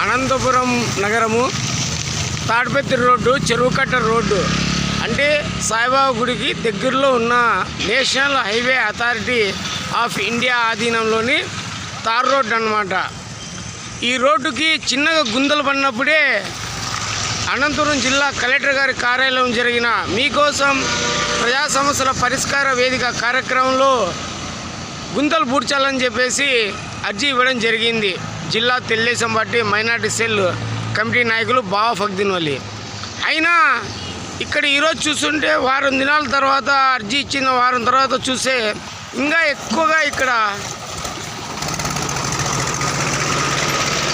అనంతపురం నగరము Tadipatri road చెరువుకట్ట road అంటే సాయిబాబా గుడికి దగ్గరలో ఉన్న National Highway Authority of India ఆధీనంలోని తార్ రోడ్డు అన్నమాట. ఈ రోడ్డుకి చిన్నగా గుంతలు పడినప్పుడే అనంతపురం జిల్లా కలెక్టర్ గారి కార్యాలయం జరిగిన మీకోసం ప్రజా సమస్యల పరిష్కార వేదిక కార్యక్రమంలో గుంతలు పూడ్చాలని చెప్పేసి అర్జీ ఇవ్వడం జరిగింది. జిల్లా Telugu Desam party minority cell committee నాయకులు బావా ఫగ్దీన్ వల్లి. అయినా ఇక్కడ ఈరోజు చూస్తుంటే వారం దినాల తర్వాత అర్జీ ఇచ్చిన వారం తర్వాత చూస్తే ఇంకా ఎక్కువగా ఇక్కడ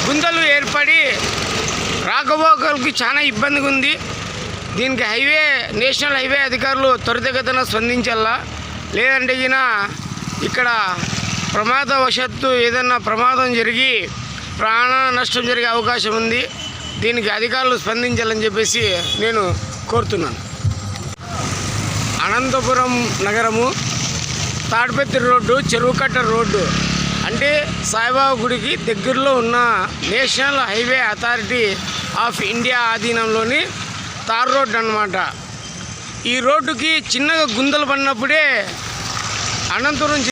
గుంతలు ఏర్పడి రాకపోకలకి చాలా ఇబ్బందిగా ఉంది. దీనికి నేషనల్ హైవే అధికారులు త్వరితగతిన స్పందించాలా, లేదంటే ఇక్కడ ప్రమాదవశాత్తు ఏదన్నా ప్రమాదం జరిగి ప్రాణ నష్టం జరిగే అవకాశం ఉంది. దీనికి అధికారులు స్పందించాలని చెప్పేసి నేను కోరుతున్నాను. అనంతపురం నగరము తాడిపత్రి రోడ్డు చెరువుకట్ట రోడ్డు అంటే సాయిబాబా గుడికి దగ్గరలో ఉన్న National Highway Authority of India ఆధీనంలోని తార్ రోడ్డు అన్నమాట. ఈ రోడ్డుకి చిన్నగా గుంతలు పడినప్పుడే అనంతపురం